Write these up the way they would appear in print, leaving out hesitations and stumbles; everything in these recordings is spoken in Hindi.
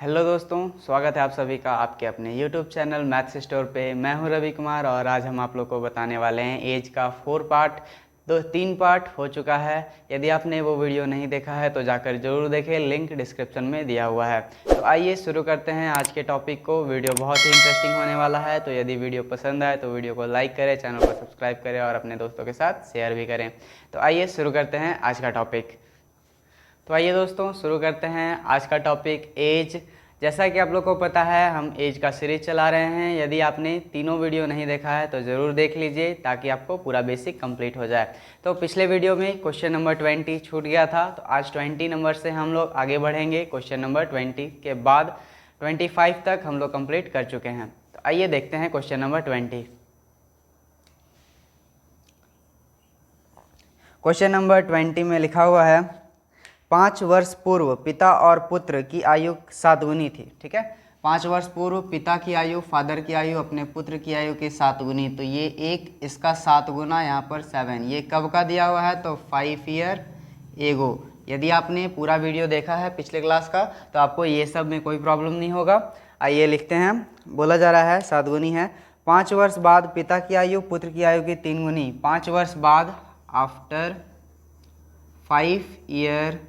हेलो दोस्तों, स्वागत है आप सभी का आपके अपने YouTube चैनल मैथ्स स्टोर पे। मैं हूं रवि कुमार और आज हम आप लोग को बताने वाले हैं एज का 4 पार्ट। 3 पार्ट हो चुका है। यदि आपने वो वीडियो नहीं देखा है तो जाकर जरूर देखें, लिंक डिस्क्रिप्शन में दिया हुआ है। तो आइए शुरू करते हैं आज के टॉपिक को। वीडियो बहुत ही इंटरेस्टिंग होने वाला है, तो यदि वीडियो पसंद आए तो वीडियो को लाइक करें, चैनल को सब्सक्राइब करें और अपने दोस्तों के साथ शेयर भी करें। तो आइए शुरू करते हैं आज का टॉपिक। तो आइए दोस्तों शुरू करते हैं आज का टॉपिक एज। जैसा कि आप लोग को पता है हम एज का सीरीज चला रहे हैं। यदि आपने तीनों वीडियो नहीं देखा है तो ज़रूर देख लीजिए ताकि आपको पूरा बेसिक कंप्लीट हो जाए। तो पिछले वीडियो में क्वेश्चन नंबर 20 छूट गया था, तो आज 20 नंबर से हम लोग आगे बढ़ेंगे। क्वेश्चन नंबर 20 के बाद 25 तक हम लोग कंप्लीट कर चुके हैं। तो आइए देखते हैं क्वेश्चन नंबर 20। क्वेश्चन नंबर 20 में लिखा हुआ है 5 वर्ष पूर्व पिता और पुत्र की आयु 7 गुनी थी। ठीक है, 5 वर्ष पूर्व पिता की आयु, फादर की आयु अपने पुत्र की आयु की 7 गुनी। तो ये एक इसका 7 गुना यहाँ पर 7। ये कब का दिया हुआ है तो 5 ईयर एगो। यदि आपने पूरा वीडियो देखा है पिछले क्लास का तो आपको ये सब में कोई प्रॉब्लम नहीं होगा। आइए लिखते हैं। बोला जा रहा है 7 गुनी है। 5 वर्ष बाद पिता की आयु पुत्र की आयु की 3 गुनी। 5 वर्ष बाद, आफ्टर 5 ईयर,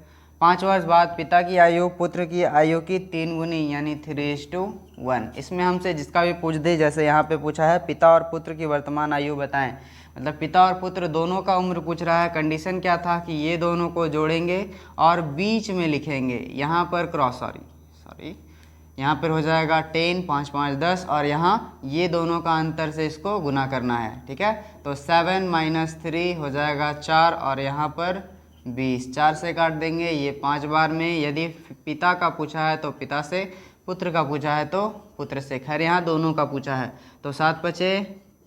5 वर्ष बाद पिता की आयु पुत्र की आयु की 3 गुनी यानी 3:1। इसमें हमसे जिसका भी पूछ दे, जैसे यहाँ पे पूछा है पिता और पुत्र की वर्तमान आयु बताएं, मतलब पिता और पुत्र दोनों का उम्र पूछ रहा है। कंडीशन क्या था कि ये दोनों को जोड़ेंगे और बीच में लिखेंगे यहाँ पर क्रॉस, सॉरी यहाँ पर हो जाएगा 10, 5 5 10 और यहाँ ये दोनों का अंतर से इसको गुना करना है। ठीक है, तो 7 - 3 हो जाएगा 4 और यहाँ पर 20। 4 से काट देंगे, ये 5 बार में। यदि पिता का पूछा है तो पिता से, पुत्र का पूछा है तो पुत्र से। खैर यहाँ दोनों का पूछा है तो 7 बचे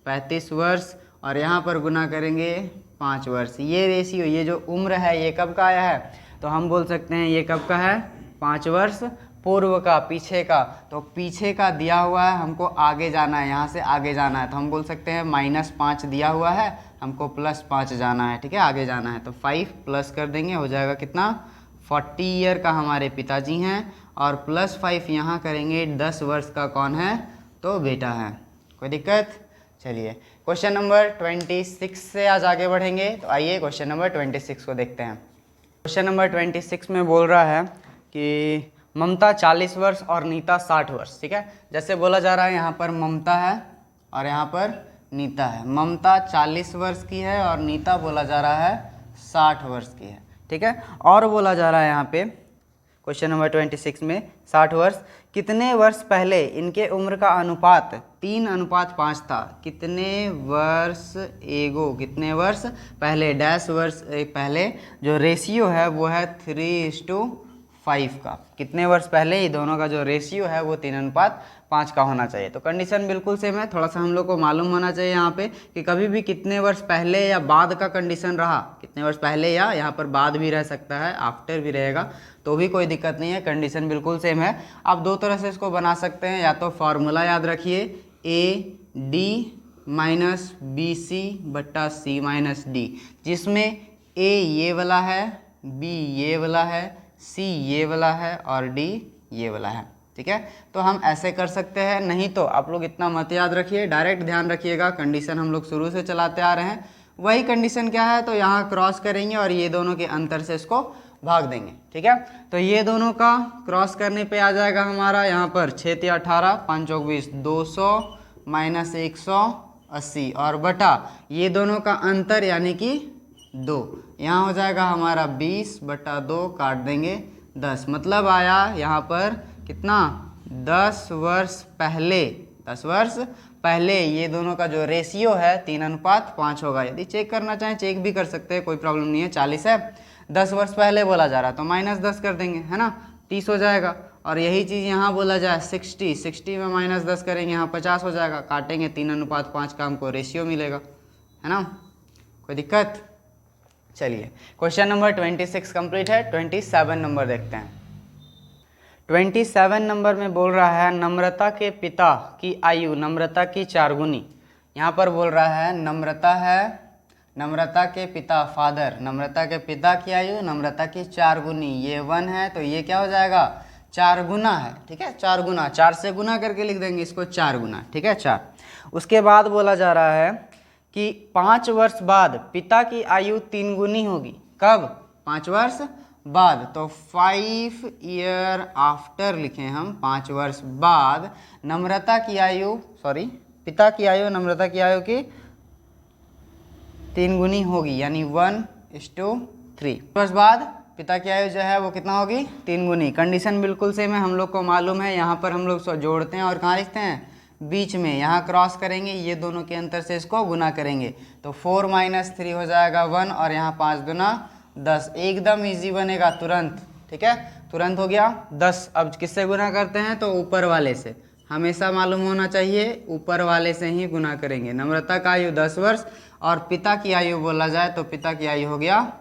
35 वर्ष और यहाँ पर गुना करेंगे 5 वर्ष। ये रेशियो, ये जो उम्र है ये कब का आया है तो हम बोल सकते हैं ये कब का है, 5 वर्ष पूर्व का, पीछे का। तो पीछे का दिया हुआ है, हमको आगे जाना है, यहाँ से आगे जाना है तो हम बोल सकते हैं -5 दिया हुआ है, हमको +5 जाना है। ठीक है, आगे जाना है तो 5 प्लस कर देंगे, हो जाएगा कितना 40 ईयर का हमारे पिताजी हैं और +5 यहाँ करेंगे 10 वर्ष का कौन है तो बेटा है। कोई दिक्कत? चलिए क्वेश्चन नंबर 26 से आज आगे बढ़ेंगे। तो आइए क्वेश्चन नंबर 26 को देखते हैं। क्वेश्चन नंबर 26 में बोल रहा है कि ममता 40 वर्ष और नीता 60 वर्ष। ठीक है, जैसे बोला जा रहा है यहाँ पर ममता है और यहाँ पर नीता है। ममता 40 वर्ष की है और नीता बोला जा रहा है 60 वर्ष की है। ठीक है, और बोला जा रहा है यहाँ पे क्वेश्चन नंबर 26 में 60 वर्ष, कितने वर्ष पहले इनके उम्र का अनुपात 3:5 था। कितने वर्ष एगो, कितने वर्ष पहले, डैश वर्ष पहले जो रेशियो है वो है 3:5 का। कितने वर्ष पहले ये दोनों का जो रेशियो है वो 3:5 का होना चाहिए। तो कंडीशन बिल्कुल सेम है। थोड़ा सा हम लोग को मालूम होना चाहिए यहाँ पे कि कभी भी कितने वर्ष पहले या बाद का कंडीशन रहा, कितने वर्ष पहले या यहाँ पर बाद भी रह सकता है, आफ्टर भी रहेगा तो भी कोई दिक्कत नहीं है। कंडीशन बिल्कुल सेम है। आप दो तरह से इसको बना सकते हैं, या तो फॉर्मूला याद रखिए AD - BC बट्टा C - D, जिसमें A ये वाला है, B ये वाला है, C ये वाला है और D ये वाला है। ठीक है, तो हम ऐसे कर सकते हैं। नहीं तो आप लोग इतना मत याद रखिए, डायरेक्ट ध्यान रखिएगा। कंडीशन हम लोग शुरू से चलाते आ रहे हैं, वही कंडीशन क्या है तो यहाँ क्रॉस करेंगे और ये दोनों के अंतर से इसको भाग देंगे। ठीक है, तो ये दोनों का क्रॉस करने पे आ जाएगा हमारा यहाँ पर 6 × 18 5 × 24 200 - 180 और बटा ये दोनों का अंतर यानी कि 2। यहाँ हो जाएगा हमारा 20/2, काट देंगे 10। मतलब आया यहाँ पर कितना, 10 वर्ष पहले, 10 वर्ष पहले ये दोनों का जो रेशियो है 3:5 होगा। यदि चेक करना चाहें चेक भी कर सकते हैं, कोई प्रॉब्लम नहीं है। 40 है, 10 वर्ष पहले बोला जा रहा है तो -10 कर देंगे, है ना, 30 हो जाएगा। और यही चीज़ यहाँ बोला जाए 60 में -10 करेंगे, यहाँ 50 हो जाएगा। काटेंगे 3:5 का हमको रेशियो मिलेगा, है ना, कोई दिक्कत? चलिए क्वेश्चन नंबर 26 कंप्लीट है। 27 नंबर देखते हैं। 27 नंबर में बोल रहा है नम्रता के पिता की आयु नम्रता की 4 गुनी। यहाँ पर बोल रहा है नम्रता है, नम्रता के पिता फादर, नम्रता के पिता की आयु नम्रता की 4 गुनी, ये 1 है तो ये क्या हो जाएगा 4 गुना है, ठीक है, 4 गुना, 4 से गुना करके लिख देंगे इसको 4 गुना, ठीक है 4। उसके बाद बोला जा रहा है कि 5 वर्ष बाद पिता की आयु 3 गुनी होगी। कब? 5 वर्ष बाद, तो 5 ईयर आफ्टर लिखें हम, 5 वर्ष बाद नम्रता की आयु, सॉरी पिता की आयु नम्रता की आयु की 3 गुनी होगी, यानी 1:3। वर्ष बाद पिता की आयु जो है वो कितना होगी? 3 गुनी। कंडीशन बिल्कुल सेम है, हम लोग को मालूम है। यहाँ पर हम लोग जोड़ते हैं और कहाँ लिखते हैं? बीच में। यहाँ क्रॉस करेंगे, ये दोनों के अंतर से इसको गुना करेंगे, तो 4 - 3 हो जाएगा 1, और यहाँ 5 दूना 10, एकदम इजी बनेगा तुरंत, ठीक है, तुरंत हो गया 10। अब किससे गुना करते हैं? तो ऊपर वाले से, हमेशा मालूम होना चाहिए ऊपर वाले से ही गुना करेंगे। नम्रता का आयु 10 वर्ष और पिता की आयु बोला जाए तो पिता की आयु हो गया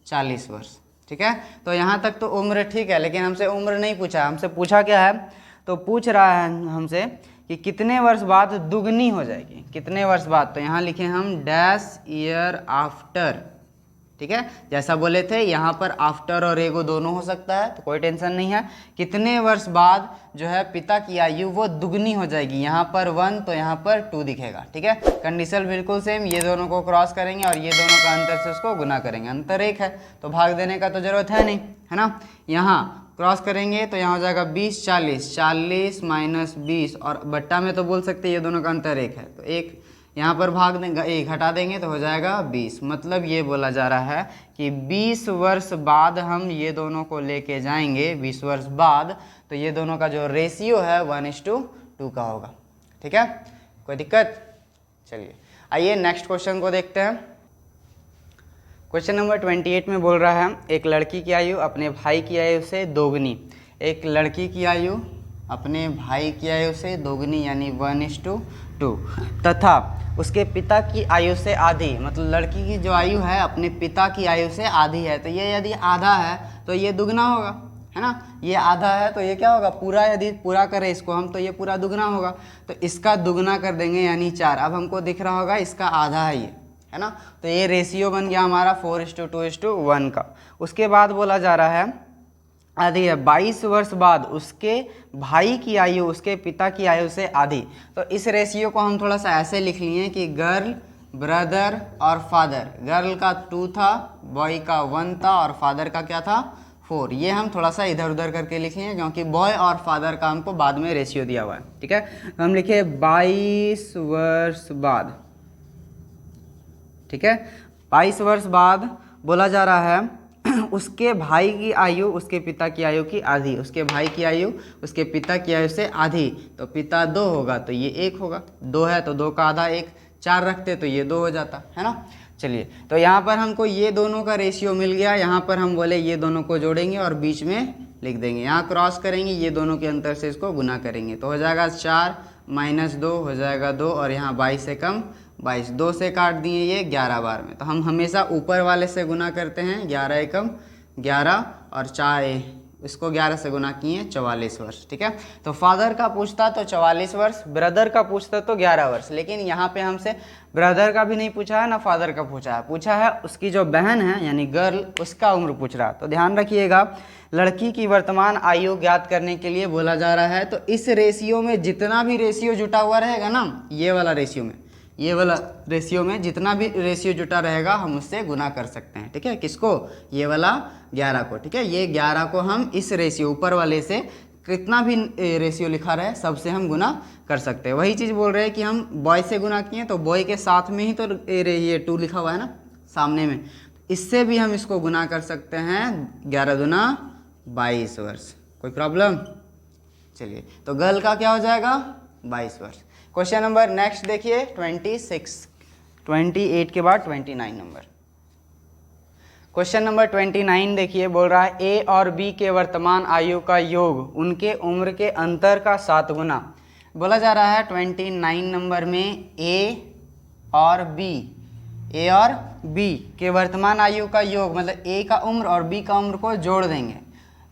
40 वर्ष, ठीक है। तो यहाँ तक तो उम्र ठीक है, लेकिन हमसे उम्र नहीं पूछा, हमसे पूछा क्या है? तो पूछ रहा है हमसे कि कितने वर्ष बाद दुगनी हो जाएगी, कितने वर्ष बाद। तो यहाँ लिखे हम डैश ईयर आफ्टर, ठीक है, जैसा बोले थे यहाँ पर आफ्टर और एगो दोनों हो सकता है, तो कोई टेंशन नहीं है। कितने वर्ष बाद जो है पिता की आयु वो दुगनी हो जाएगी, यहाँ पर 1 तो यहाँ पर 2 दिखेगा, ठीक है। कंडीशन बिल्कुल सेम, ये दोनों को क्रॉस करेंगे और ये दोनों का अंतर से उसको गुना करेंगे। अंतर 1 है तो भाग देने का तो जरूरत है नहीं, है ना। यहाँ क्रॉस करेंगे तो यहाँ हो जाएगा 20 40, 40 - 20, और बट्टा में तो बोल सकते हैं ये दोनों का अंतर 1 है, तो 1 यहाँ पर भाग देंगे, 1 हटा देंगे तो हो जाएगा 20। मतलब ये बोला जा रहा है कि 20 वर्ष बाद हम ये दोनों को लेके जाएंगे, 20 वर्ष बाद, तो ये दोनों का जो रेशियो है 1:2 का होगा, ठीक है, कोई दिक्कत? चलिए आइए नेक्स्ट क्वेश्चन को देखते हैं। क्वेश्चन नंबर 28 में बोल रहा है एक लड़की की आयु अपने भाई की आयु से दोगुनी, एक लड़की की आयु अपने भाई की आयु से दोगुनी यानी 1:2, तथा उसके पिता की आयु से आधी, मतलब लड़की की जो आयु है अपने पिता की आयु से आधी है, तो ये यदि आधा है तो ये दुगना होगा, है ना। ये आधा है तो ये क्या होगा? पूरा, यदि पूरा करें इसको हम तो ये पूरा दुगना होगा, तो इसका दुगना कर देंगे यानी 4। अब हमको दिख रहा होगा इसका आधा है ये, है ना, तो ये रेशियो बन गया हमारा 4:2:1 का। उसके बाद बोला जा रहा है आधी है, 22 वर्ष बाद उसके भाई की आयु उसके पिता की आयु से आधी। तो इस रेशियो को हम थोड़ा सा ऐसे लिख लिए कि गर्ल, ब्रदर और फादर। गर्ल का 2 था, बॉय का 1 था और फादर का क्या था? 4। ये हम थोड़ा सा इधर उधर करके लिख लिए क्योंकि बॉय और फादर का हमको बाद में रेशियो दिया हुआ है, ठीक है। हम लिखे 22 वर्ष बाद, ठीक है, 22 वर्ष बाद बोला जा रहा है उसके भाई की आयु उसके पिता की आयु की आधी, उसके भाई की आयु उसके पिता की आयु से आधी, तो पिता 2 होगा तो ये 1 होगा, 2 है तो 2 का आधा 1, 4 रखते तो ये 2 हो जाता, है ना। चलिए तो यहाँ पर हमको ये दोनों का रेशियो मिल गया, यहाँ पर हम बोले ये दोनों को जोड़ेंगे और बीच में लिख देंगे, यहाँ क्रॉस करेंगे, ये दोनों के अंतर से इसको गुना करेंगे, तो हो जाएगा 4 - 2 हो जाएगा 2, और यहाँ 22 से कम 22, 2 से काट दिए ये 11 बार में, तो हम हमेशा ऊपर वाले से गुना करते हैं, 11 एकम 11 और 4 इसको 11 से गुना किए 44 वर्ष, ठीक है। तो फादर का पूछता तो 44 वर्ष, ब्रदर का पूछता तो 11 वर्ष, लेकिन यहाँ पे हमसे ब्रदर का भी नहीं पूछा है ना फादर का पूछा है उसकी जो बहन है यानी गर्ल उसका उम्र पूछ रहा है। तो ध्यान रखिएगा लड़की की वर्तमान आयु ज्ञात करने के लिए बोला जा रहा है, तो इस रेशियो में जितना भी रेशियो जुटा हुआ रहेगा ना, ये वाला रेशियो में जितना भी रेशियो जुटा रहेगा हम उससे गुना कर सकते हैं, ठीक है। किसको? ये वाला 11 को, ठीक है। ये 11 को हम इस रेशियो ऊपर वाले से कितना भी रेशियो लिखा रहे सबसे हम गुना कर सकते हैं। वही चीज़ बोल रहे हैं कि हम बॉय से गुना किए तो बॉय के साथ में ही तो ये 2 लिखा हुआ है ना सामने में, इससे भी हम इसको गुना कर सकते हैं, 11 दूना 22 वर्ष। कोई प्रॉब्लम? चलिए तो गर्ल का क्या हो जाएगा? 22 वर्ष। क्वेश्चन नंबर नेक्स्ट देखिए 28 के बाद 29 नंबर। क्वेश्चन नंबर 29 देखिए, बोल रहा है ए और बी के वर्तमान आयु का योग उनके उम्र के अंतर का 7 गुना। बोला जा रहा है 29 नंबर में ए और बी के वर्तमान आयु का योग, मतलब ए का उम्र और बी का उम्र को जोड़ देंगे,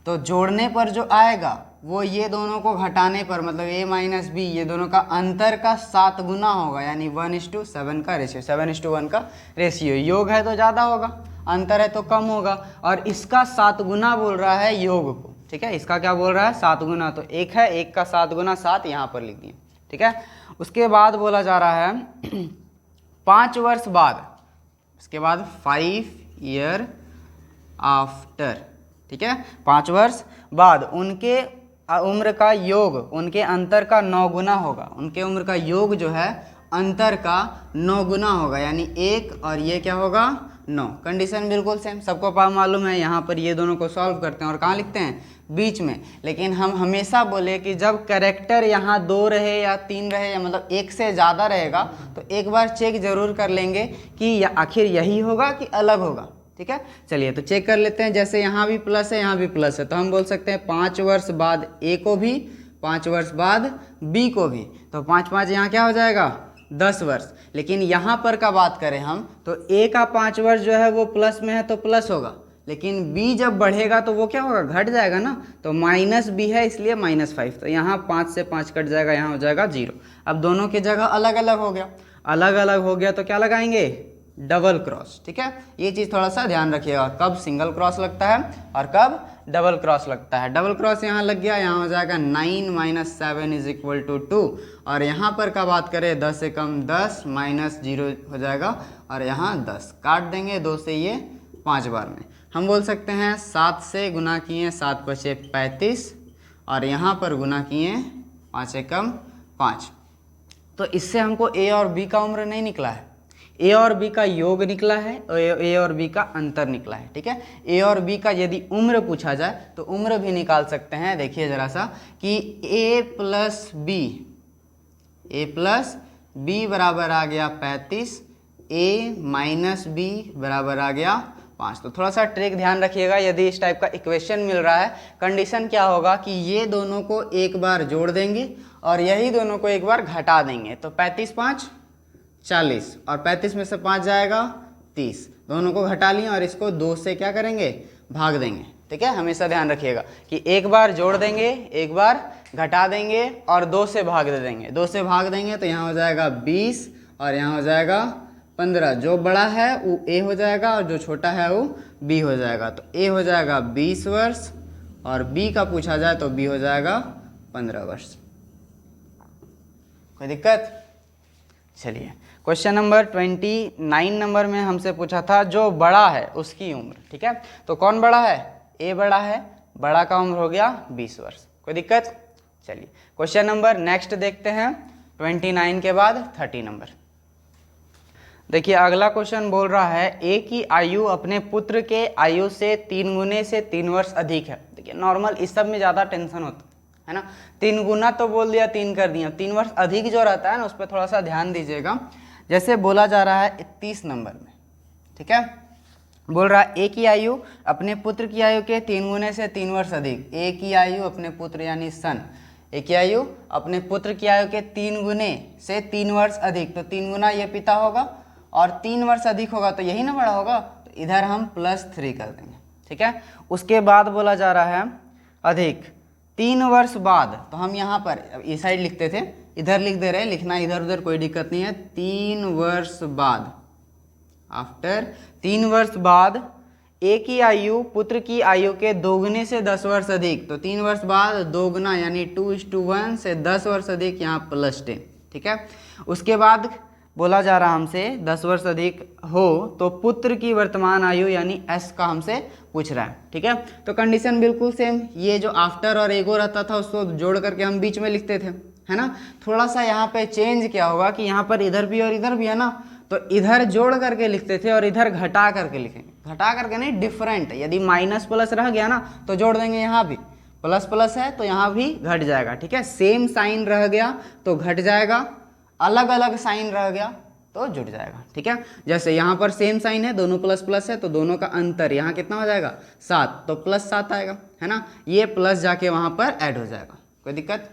तो जोड़ने पर जो आएगा वो ये दोनों को घटाने पर, मतलब a - b ये दोनों का अंतर का 7 गुना होगा, यानी 1:7 का रेशियो, 7:1 का रेशियो। योग है तो ज़्यादा होगा, अंतर है तो कम होगा, और इसका 7 गुना बोल रहा है योग को, ठीक है, इसका क्या बोल रहा है 7 गुना, तो 1 है, 1 का 7 गुना 7 यहाँ पर लिख दिए, ठीक है। उसके बाद बोला जा रहा है 5 वर्ष बाद, उसके बाद 5 ईयर आफ्टर, ठीक है, 5 वर्ष बाद उनके उम्र का योग उनके अंतर का 9 गुना होगा, उनके उम्र का योग जो है अंतर का 9 गुना होगा, यानी 1 और ये क्या होगा 9। कंडीशन बिल्कुल सेम, सबको मालूम है। यहाँ पर ये दोनों को सॉल्व करते हैं और कहाँ लिखते हैं, बीच में। लेकिन हम हमेशा बोले कि जब कैरेक्टर यहाँ 2 रहे या 3 रहे या मतलब 1 से ज़्यादा रहेगा तो एक बार चेक जरूर कर लेंगे कि आखिर यही होगा कि अलग होगा, ठीक है। चलिए तो चेक कर लेते हैं। जैसे यहाँ भी प्लस है, यहाँ भी प्लस है, तो हम बोल सकते हैं 5 वर्ष बाद ए को भी, 5 वर्ष बाद बी को भी, तो 5 5 यहाँ क्या हो जाएगा 10 वर्ष। लेकिन यहाँ पर का बात करें हम तो ए का 5 वर्ष जो है वो प्लस में है तो प्लस होगा, लेकिन बी जब बढ़ेगा तो वो क्या होगा, घट जाएगा ना, तो माइनस बी है इसलिए -5, तो यहाँ 5 से 5 कट जाएगा, यहाँ हो जाएगा 0। अब दोनों की जगह अलग अलग हो गया, अलग अलग हो गया तो क्या लगाएंगे, डबल क्रॉस, ठीक है। ये चीज़ थोड़ा सा ध्यान रखिएगा, कब सिंगल क्रॉस लगता है और कब डबल क्रॉस लगता है। डबल क्रॉस यहाँ लग गया, यहाँ हो जाएगा 9 - 7 = 2, और यहाँ पर का बात करें 10 से कम 10 -0 हो जाएगा, और यहाँ 10 काट देंगे 2 से, ये 5 बार में हम बोल सकते हैं 7 से गुना किए 7 × 5 = 35, और यहाँ पर गुना किए 5 से कम 5, तो इससे हमको ए और बी का उम्र नहीं निकला है, ए और बी का योग निकला है, ए और बी का अंतर निकला है, ठीक है। ए और बी का यदि उम्र पूछा जाए तो उम्र भी निकाल सकते हैं। देखिए जरा सा कि ए प्लस बी बराबर आ गया 35, ए माइनस बी बराबर आ गया 5। तो थोड़ा सा ट्रिक ध्यान रखिएगा, यदि इस टाइप का इक्वेशन मिल रहा है, कंडीशन क्या होगा कि ये दोनों को एक बार जोड़ देंगे और यही दोनों को एक बार घटा देंगे, तो 35 × 5 = 40, और 35 में से 5 जाएगा 30, दोनों को घटा लिए और इसको 2 से क्या करेंगे, भाग देंगे, ठीक है। हमेशा ध्यान रखिएगा कि एक बार जोड़ देंगे, एक बार घटा देंगे और 2 से भाग दे देंगे। 2 से भाग देंगे तो यहाँ हो जाएगा 20 और यहाँ हो जाएगा 15, जो बड़ा है वो ए हो जाएगा और जो छोटा है वो बी हो जाएगा, तो ए हो जाएगा 20 वर्ष और बी का पूछा जाए तो बी हो जाएगा 15 वर्ष। कोई दिक्कत? चलिए क्वेश्चन नंबर 29 नंबर में हमसे पूछा था जो बड़ा है उसकी उम्र, ठीक है। तो कौन बड़ा है, ए बड़ा है, बड़ा का उम्र हो गया 20 वर्ष। कोई दिक्कत? चलिए क्वेश्चन नंबर नेक्स्ट देखते हैं, 29 के बाद 30 नंबर। देखिए अगला क्वेश्चन बोल रहा है ए की आयु अपने पुत्र के आयु से 3 गुने से 3 वर्ष अधिक है। देखिए नॉर्मल इस सब में ज़्यादा टेंशन होता है ना, 3 गुना तो बोल दिया, 3 कर दिया, 3 वर्ष अधिक जो रहता है ना उस पर थोड़ा सा ध्यान दीजिएगा। जैसे बोला जा रहा है 31 नंबर में, ठीक है, बोल रहा है ए की आयु अपने पुत्र की आयु के 3 गुने से 3 वर्ष अधिक। ए की आयु अपने पुत्र यानी सन, ए की आयु अपने पुत्र की आयु के 3 गुने से 3 वर्ष अधिक, तो 3 गुना ये पिता होगा और 3 वर्ष अधिक होगा तो यही ना बड़ा होगा, तो इधर हम +3 कर देंगे, ठीक है। उसके बाद बोला जा रहा है अधिक 3 वर्ष बाद, तो हम यहाँ पर इस साइड लिखते थे, इधर लिख दे रहे, लिखना इधर उधर कोई दिक्कत नहीं है। 3 वर्ष बाद, आफ्टर 3 वर्ष बाद ए की आयु पुत्र की आयु के 2 गुने से 10 वर्ष अधिक, तो 3 वर्ष बाद 2 गुना यानी 2:1 से 10 वर्ष अधिक, यहाँ +10, ठीक है। उसके बाद बोला जा रहा हमसे 10 वर्ष अधिक हो तो पुत्र की वर्तमान आयु यानी एस का हमसे पूछ रहा है, ठीक है। तो कंडीशन बिल्कुल सेम, ये जो आफ्टर और एगो रहता था उसको जोड़ करके हम बीच में लिखते थे, है ना। थोड़ा सा यहाँ पे चेंज क्या होगा कि यहाँ पर इधर भी और इधर भी है ना, तो इधर जोड़ करके लिखते थे और इधर घटा करके लिखेंगे, घटा करके नहीं, डिफरेंट। यदि माइनस प्लस रह गया ना तो जोड़ देंगे, यहाँ भी प्लस प्लस है तो यहाँ भी घट जाएगा, ठीक है। सेम साइन रह गया तो घट जाएगा, अलग अलग साइन रह गया तो जुड़ जाएगा, ठीक है। जैसे यहाँ पर सेम साइन है, दोनों प्लस प्लस है तो दोनों का अंतर यहाँ कितना हो जाएगा 7, तो +7 आएगा, है ना। ये प्लस जाके वहाँ पर ऐड हो जाएगा, कोई दिक्कत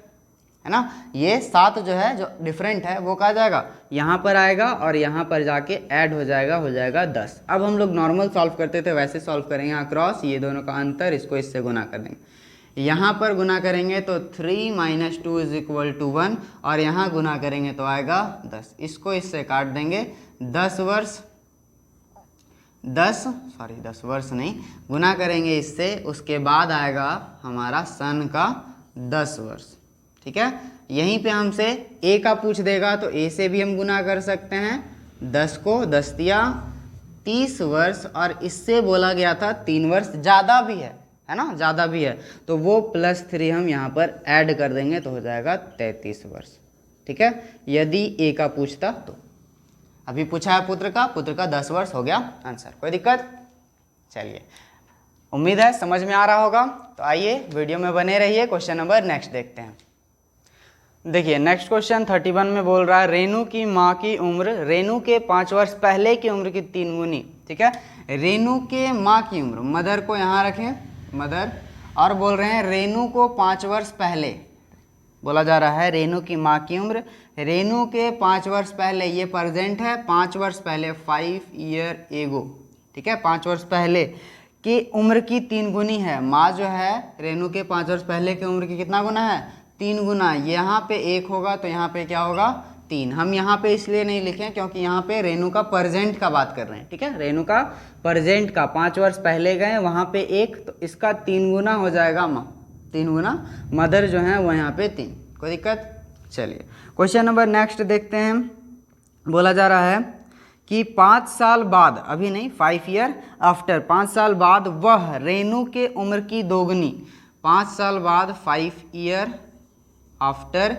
है ना। ये 7 जो है जो डिफरेंट है वो कहा जाएगा यहाँ पर आएगा और यहाँ पर जाके ऐड हो जाएगा 10। अब हम लोग नॉर्मल सॉल्व करते थे वैसे सॉल्व करेंगे, यहाँ क्रॉस, ये दोनों का अंतर, इसको इससे गुना कर देंगे। यहाँ पर गुना करेंगे तो 3 - 2 = 1 और यहाँ गुना करेंगे तो आएगा 10, इसको इससे काट देंगे। 10 वर्ष 10 वर्ष नहीं, गुना करेंगे इससे, उसके बाद आएगा हमारा सन का 10 वर्ष। ठीक है, यहीं पे हमसे ए का पूछ देगा तो ए से भी हम गुना कर सकते हैं, 10 को 10 दिया 30 वर्ष, और इससे बोला गया था 3 वर्ष ज़्यादा भी है ना, ज़्यादा भी है, तो वो +3 हम यहाँ पर ऐड कर देंगे तो हो जाएगा 33 वर्ष। ठीक है, यदि ए का पूछता तो। अभी पूछा है पुत्र का 10 वर्ष हो गया आंसर, कोई दिक्कत? चलिए, उम्मीद है समझ में आ रहा होगा। तो आइए वीडियो में बने रहिए, क्वेश्चन नंबर नेक्स्ट देखते हैं। देखिए नेक्स्ट क्वेश्चन 31 में बोल रहा है रेणु की माँ की उम्र रेणु के 5 वर्ष पहले की उम्र की 3 गुनी। ठीक है, रेणु के माँ की उम्र, मदर को यहाँ रखें, मदर, और बोल रहे हैं रेणु को 5 वर्ष पहले बोला जा रहा है, रेणु की माँ की उम्र, रेणु के 5 वर्ष पहले, ये प्रेजेंट है, 5 वर्ष पहले 5 ईयर एगो। ठीक है, 5 वर्ष पहले की उम्र की 3 गुनी है। माँ जो है रेणु के 5 वर्ष पहले की उम्र की कितना गुना है? 3 गुना। यहाँ पे 1 होगा तो यहाँ पे क्या होगा? 3। हम यहाँ पे इसलिए नहीं लिखें क्योंकि यहाँ पे रेणु का प्रेजेंट का बात कर रहे हैं। ठीक है, रेणु का प्रेजेंट का 5 वर्ष पहले गए, वहाँ पे 1, तो इसका 3 गुना हो जाएगा माँ, 3 गुना, मदर जो है वो यहाँ पे 3। कोई दिक्कत? चलिए क्वेश्चन नंबर नेक्स्ट देखते हैं। बोला जा रहा है कि 5 साल बाद, अभी नहीं, 5 ईयर आफ्टर, 5 साल बाद वह रेणु के उम्र की दोगुनी, 5 साल बाद 5 ईयर आफ्टर,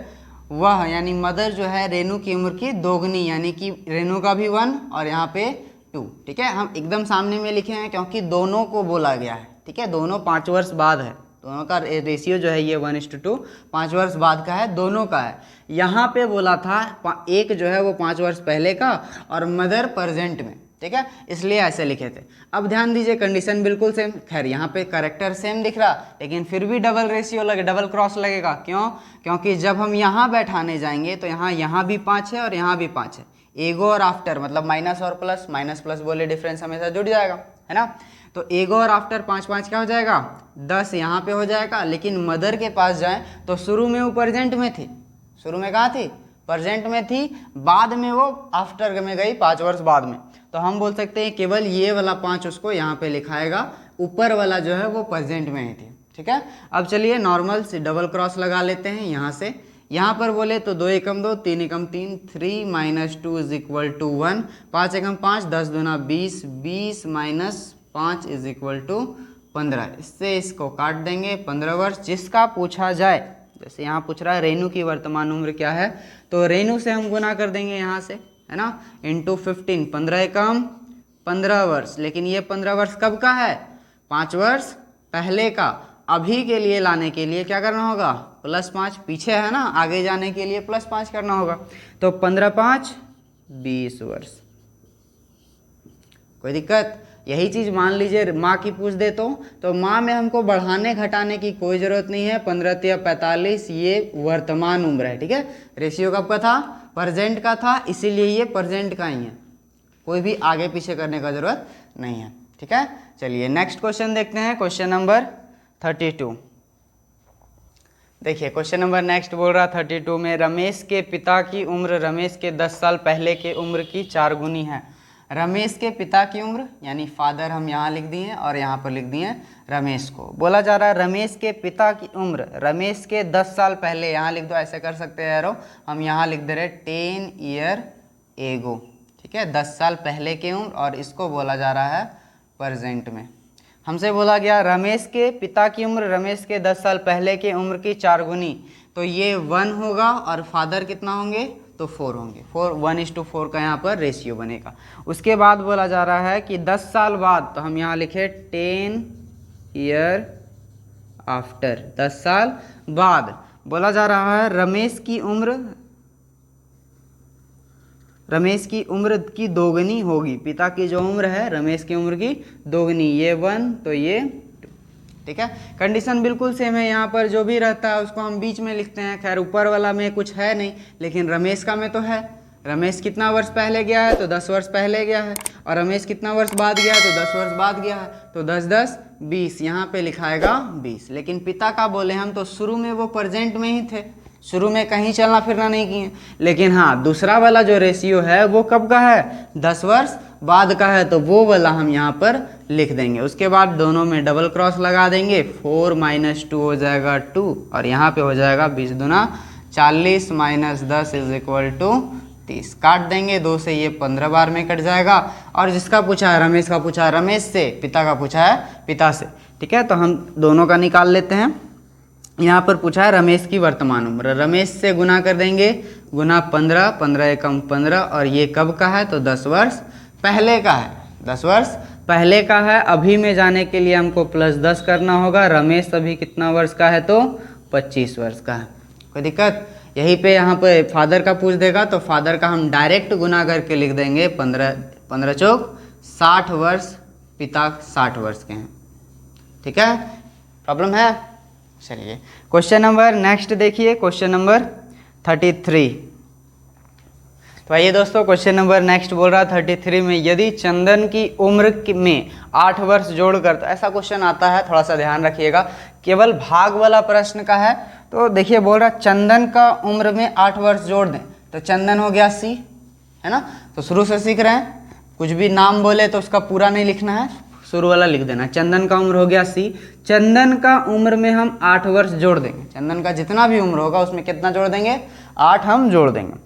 वह यानी मदर जो है रेणु की उम्र की दोगुनी, यानी कि रेणु का भी 1 और यहाँ पे 2। ठीक है, हम एकदम सामने में लिखे हैं क्योंकि दोनों को बोला गया है। ठीक है, दोनों 5 वर्ष बाद है, दोनों का रेशियो जो है ये 1:2, 5 वर्ष बाद का है, दोनों का है। यहाँ पे बोला था एक जो है वो 5 वर्ष पहले का और मदर प्रेजेंट में। ठीक है, इसलिए ऐसे लिखे थे। अब ध्यान दीजिए, कंडीशन बिल्कुल सेम, खैर यहाँ पे करेक्टर सेम दिख रहा, लेकिन फिर भी डबल रेशियो लगे, डबल क्रॉस लगेगा। क्यों? क्योंकि जब हम यहाँ बैठाने जाएंगे तो यहाँ भी 5 है और यहाँ भी 5 है, एगो और आफ्टर, मतलब माइनस और प्लस, माइनस प्लस बोले डिफरेंस हमेशा जुड़ जाएगा, है ना। तो एगो और आफ्टर 5 5 क्या हो जाएगा? 10 यहाँ पे हो जाएगा। लेकिन मदर के पास जाएं तो शुरू में वो प्रेजेंट में थी, शुरू में कहाँ थी? प्रेजेंट में थी, बाद में वो आफ्टर में गई, 5 वर्ष बाद में। तो हम बोल सकते हैं केवल ये वाला 5 उसको यहाँ पे लिखाएगा, ऊपर वाला जो है वो प्रेजेंट में ही थी। ठीक है, अब चलिए नॉर्मल से डबल क्रॉस लगा लेते हैं यहाँ से। यहाँ पर बोले तो 2 एकम 2, 3 एकम 3, 3 - 2 = 1, 5 एकम 5, 10 दूना 20, 20 - 5 = 15। इससे इसको काट देंगे, 15 वर्ष। जिसका पूछा जाए, जैसे यहाँ पूछ रहा है रेणु की वर्तमान उम्र क्या है, तो रेणु से हम गुना कर देंगे यहाँ से, है ना, इंटू 15, 15 एकम 15 वर्ष। लेकिन ये 15 वर्ष कब का है? 5 वर्ष पहले का। अभी के लिए लाने के लिए क्या करना होगा? +5, पीछे है ना, आगे जाने के लिए +5 करना होगा। तो 15 × 5 = 20 वर्ष। कोई दिक्कत? यही चीज़ मान लीजिए माँ की पूछ दे तो माँ में हमको बढ़ाने घटाने की कोई ज़रूरत नहीं है। 15 × 45 ये वर्तमान उम्र है। ठीक है, रेशियो कब का था? प्रेजेंट का था, इसीलिए ये प्रेजेंट का ही है, कोई भी आगे पीछे करने का ज़रूरत नहीं है। ठीक है, चलिए नेक्स्ट क्वेश्चन देखते हैं, क्वेश्चन नंबर 32। देखिए क्वेश्चन नंबर नेक्स्ट बोल रहा 32 में रमेश के पिता की उम्र रमेश के 10 साल पहले के उम्र की 4 गुनी है। रमेश के पिता की उम्र यानी फादर हम यहाँ लिख दिए और यहाँ पर लिख दिए रमेश को। बोला जा रहा है रमेश के पिता की उम्र रमेश के 10 साल पहले, यहाँ लिख दो, ऐसे कर सकते हैं यारो, हम यहाँ लिख दे रहे 10 ईयर एगो। ठीक है, 10 साल पहले की उम्र, और इसको बोला जा रहा है प्रेजेंट में। हमसे बोला गया रमेश के पिता की उम्र रमेश के 10 साल पहले की उम्र की 4 गुनी, तो ये 1 होगा और फादर कितना होंगे? तो 4 होंगे। 1:4 का यहाँ पर रेशियो बनेगा। उसके बाद बोला जा रहा है कि 10 साल बाद, तो हम यहाँ लिखे 10 ईयर आफ्टर, 10 साल बाद बोला जा रहा है रमेश की उम्र की दोगुनी होगी। पिता की जो उम्र है रमेश की उम्र की दोगुनी, ये 1 तो ये 2। ठीक है, कंडीशन बिल्कुल सेम है। यहाँ पर जो भी रहता है उसको हम बीच में लिखते हैं। खैर ऊपर वाला में कुछ है नहीं, लेकिन रमेश का में तो है। रमेश कितना वर्ष पहले गया है? तो 10 वर्ष पहले गया है। और रमेश कितना वर्ष बाद गया है? तो 10 वर्ष बाद गया है। तो 10 10 20, यहाँ पे लिखाएगा 20। लेकिन पिता का बोले हम तो शुरू में वो प्रेजेंट में ही थे, शुरू में कहीं चलना फिरना नहीं किए। लेकिन हाँ, दूसरा वाला जो रेशियो है वो कब का है? 10 वर्ष बाद का है तो वो वाला हम यहाँ पर लिख देंगे। उसके बाद दोनों में डबल क्रॉस लगा देंगे, 4 - 2 हो जाएगा 2 और यहाँ पे हो जाएगा 20 दूना 40 - 10 = 30। काट देंगे 2 से, ये 15 बार में कट जाएगा। और जिसका पूछा है रमेश का पूछा है रमेश से, पिता का पूछा है पिता से। ठीक है, तो हम दोनों का निकाल लेते हैं। यहाँ पर पूछा है रमेश की वर्तमान उम्र, रमेश से गुना कर देंगे, गुना 15, 15 एकम 15 और ये कब का है तो 10 वर्ष पहले का है, 10 वर्ष पहले का है। अभी में जाने के लिए हमको +10 करना होगा। रमेश अभी कितना वर्ष का है तो 25 वर्ष का है। कोई दिक्कत? यहीं पे यहाँ पे फादर का पूछ देगा तो फादर का हम डायरेक्ट गुना करके लिख देंगे, 15 चौक 60 वर्ष, पिता 60 वर्ष के हैं। ठीक है, प्रॉब्लम है? चलिए क्वेश्चन नंबर नेक्स्ट देखिए, क्वेश्चन नंबर 33। तो आइए दोस्तों, क्वेश्चन नंबर नेक्स्ट बोल रहा 33 में, यदि चंदन की उम्र में 8 वर्ष जोड़कर, तो ऐसा क्वेश्चन आता है, थोड़ा सा ध्यान रखिएगा, केवल भाग वाला प्रश्न का है। तो देखिए बोल रहा चंदन का उम्र में 8 वर्ष जोड़ दें, तो चंदन हो गया C, है ना। तो शुरू से सीख रहे हैं, कुछ भी नाम बोले तो उसका पूरा नहीं लिखना है, शुरू वाला लिख देना। चंदन का उम्र हो गया C, चंदन का उम्र में हम 8 वर्ष जोड़ देंगे। चंदन का जितना भी उम्र होगा उसमें कितना जोड़ देंगे, 8 हम जोड़ देंगे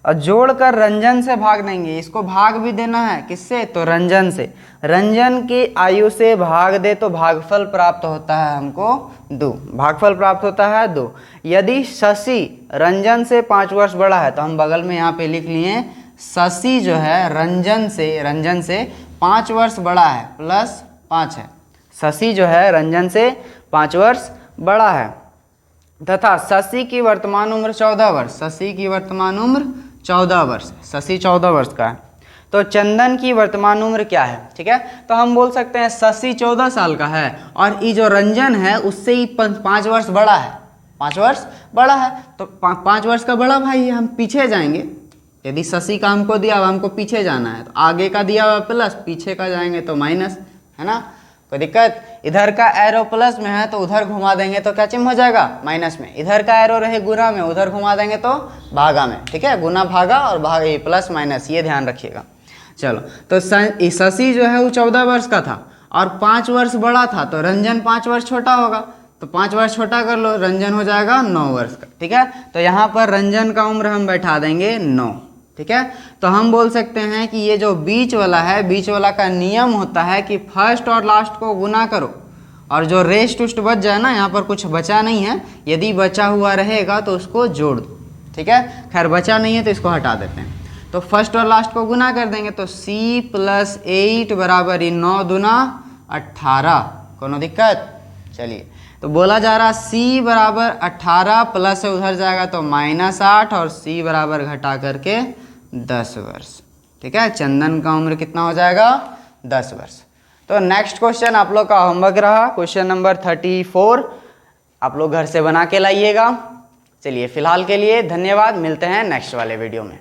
और जोड़कर रंजन से भाग देंगे। इसको भाग भी देना है, किससे तो रंजन से। रंजन की आयु से भाग दे तो भागफल प्राप्त होता है हमको 2, भागफल प्राप्त होता है 2। यदि शशि रंजन से 5 वर्ष बड़ा है, तो हम बगल में यहाँ पे लिख लिए शशि जो है रंजन से 5 वर्ष बड़ा है, +5 है। शशि जो है रंजन से 5 वर्ष बड़ा है तथा शशि की वर्तमान उम्र 14 वर्ष, शशि की वर्तमान उम्र 14 वर्ष, शशि 14 वर्ष का है। तो चंदन की वर्तमान उम्र क्या है? ठीक है, तो हम बोल सकते हैं शशि 14 साल का है और ये जो रंजन है उससे ही 5 वर्ष बड़ा है, 5 वर्ष बड़ा है। तो 5 वर्ष का बड़ा भाई है, हम पीछे जाएंगे। यदि शशि का हमको दिया हुआ, हमको पीछे जाना है, तो आगे का दिया हुआ प्लस, पीछे का जाएंगे तो माइनस, है ना। कोई दिक्कत? इधर का एरो प्लस में है तो उधर घुमा देंगे तो क्या चिन्ह हो जाएगा, माइनस में। इधर का एरो रहे गुना में, उधर घुमा देंगे तो भागा में। ठीक है, गुना भागा और भाग ये प्लस माइनस, ये ध्यान रखिएगा। चलो, तो शशि जो है वो 14 वर्ष का था और 5 वर्ष बड़ा था, तो रंजन 5 वर्ष छोटा होगा, तो 5 वर्ष छोटा कर लो, रंजन हो जाएगा 9 वर्ष का। ठीक है, तो यहाँ पर रंजन का उम्र हम बैठा देंगे 9। ठीक है, तो हम बोल सकते हैं कि ये जो बीच वाला है, बीच वाला का नियम होता है कि फर्स्ट और लास्ट को गुना करो और जो रेस्ट उस्ट बच जाए ना, यहाँ पर कुछ बचा नहीं है, यदि बचा हुआ रहेगा तो उसको जोड़ दो। ठीक है, खैर बचा नहीं है तो इसको हटा देते हैं। तो फर्स्ट और लास्ट को गुना कर देंगे तो C + 8 बराबर 9 दूना 18। कोनो दिक्कत? चलिए, तो बोला जा रहा C बराबर 18 प्लस से उधर जाएगा तो -8 और C बराबर घटा करके 10 वर्ष। ठीक है, चंदन का उम्र कितना हो जाएगा, 10 वर्ष। तो नेक्स्ट क्वेश्चन आप लोग का होमवर्क रहा, क्वेश्चन नंबर 34। आप लोग घर से बना के लाइएगा। चलिए फिलहाल के लिए धन्यवाद, मिलते हैं नेक्स्ट वाले वीडियो में।